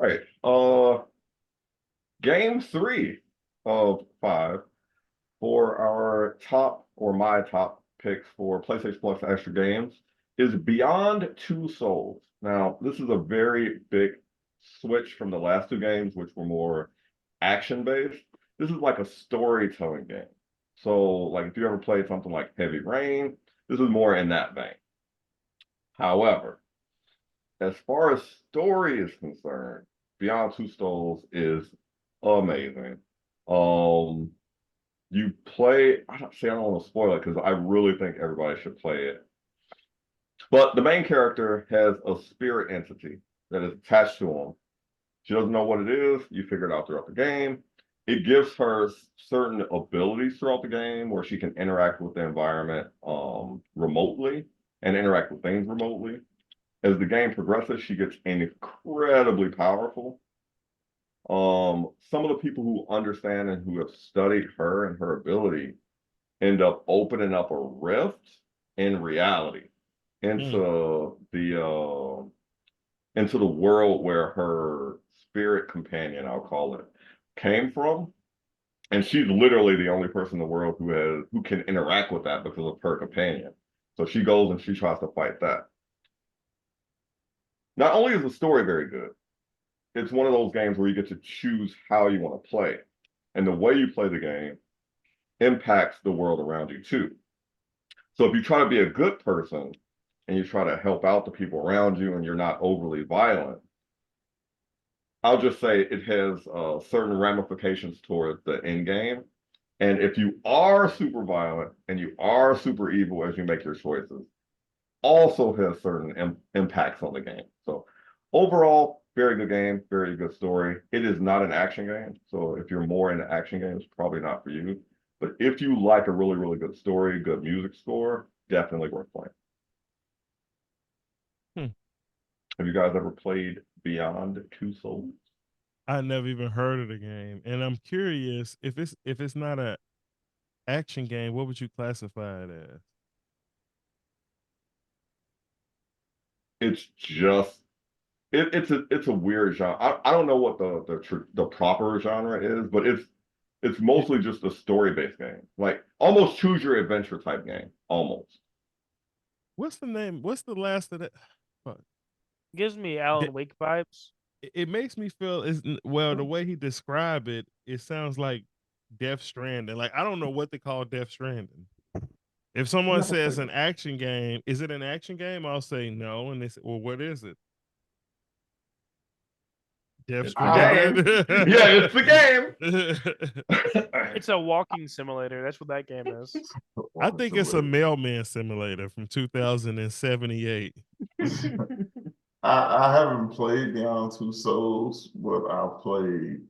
right. Game three of five for our top or my top picks for PlayStation Plus extra games is Beyond Two Souls. Now, this is a very big switch from the last two games, which were more action based. This is like a storytelling game. So, like if you ever played something like Heavy Rain, this is more in that vein. However, as far as story is concerned, Beyond Two Souls is amazing. Um, you play, I don't want to spoil it because I really think everybody should play it. But the main character has a spirit entity that is attached to him. She doesn't know what it is. You figure it out throughout the game. It gives her certain abilities throughout the game where she can interact with the environment remotely and interact with things remotely. As the game progresses, she gets incredibly powerful. Some of the people who understand and who have studied her and her ability end up opening up a rift in reality into the world where her spirit companion, I'll call it, came from. And she's literally the only person in the world who can interact with that because of her companion. So she goes and she tries to fight that. Not only is the story very good, it's one of those games where you get to choose how you want to play. And the way you play the game impacts the world around you too. So if you try to be a good person and you try to help out the people around you and you're not overly violent, I'll just say it has certain ramifications toward the end game. And if you are super violent and you are super evil as you make your choices, also has certain impacts on the game. So overall, very good game, very good story. It is not an action game. So if you're more into action games, probably not for you. But if you like a really, really good story, good music score, definitely worth playing. Have you guys ever played Beyond Two Souls? I never even heard of the game, and I'm curious if it's not a action game, what would you classify it as? It's just it's a weird genre. I don't know what the proper genre is, but it's It, mostly just a story based game, like almost choose your adventure type game, almost. what's the name? What's the last of that? Fuck. Gives me De- Alan Wake vibes. it makes me feel is well the way he described it. It sounds like Death Stranding. Like I don't know what they call Death Stranding. If I someone never says played an it. action game, is it an action game? I'll say no, and they say, well, what is it? Death It's a I Stranding. game. Yeah, it's a game. It's a walking simulator. That's what that game is. I want think it's a to mailman simulator from 2078. I haven't played Beyond Two Souls, but I've played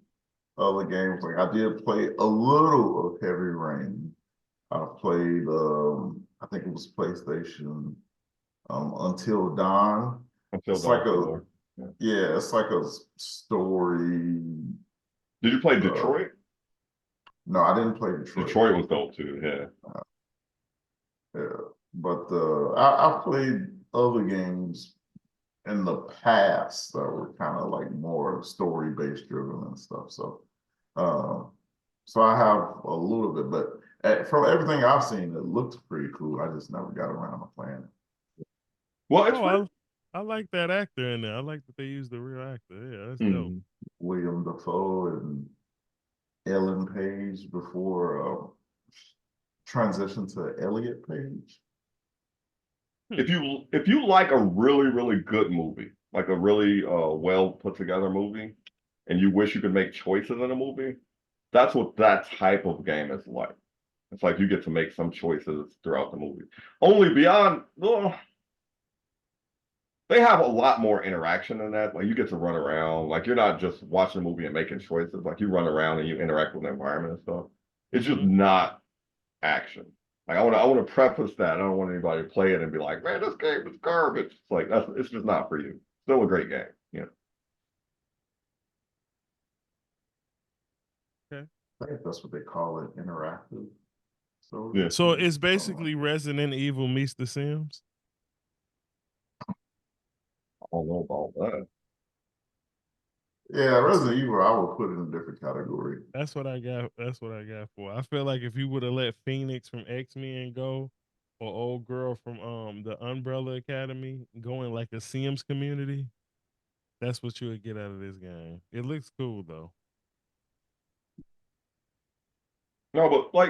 other games. Like I did play a little of Heavy Rain. I played I think it was PlayStation Until Dawn. Until It's Dawn like a Four. Yeah. yeah, it's like a story. Did you play Uh, Detroit? no, I didn't play Detroit. Detroit was dope too. Yeah. Yeah, but I played other games in the past that were kind of like more story based driven and stuff. Uh, so I have a little bit, but from everything I've seen, it looks pretty cool. I just never got around to playing it. Well, it's Oh, pretty. I like that actor in there. I like that they used the real actor. Yeah, that's dope. Mhm. William Dafoe and Ellen Page before transition to Elliot Page. Hmm. If you like a really really good movie, like a really well put together movie, and you wish you could make choices in a movie, that's what that type of game is like. It's like you get to make some choices throughout the movie. Only Beyond, well, they have a lot more interaction than that. Like you get to run around. Like you're not just watching a movie and making choices. Like you run around and you interact with the environment and stuff. It's just Mm-hmm. not action. Like I want to preface that. I don't want anybody to play it and be like, man, this game is garbage. It's like it's just not for you. Still a great game. Yeah. Okay. I think that's what they call it, interactive. So Yeah. So it's basically Resident Evil meets The Sims. I don't know about that. Yeah, Resident Evil, I would put in a different category. That's what I got. That's what I got for. I feel like if you would have let Phoenix from X-Men go, or old girl from the Umbrella Academy go in like a Sims community, that's what you would get out of this game. It looks cool though. No, but like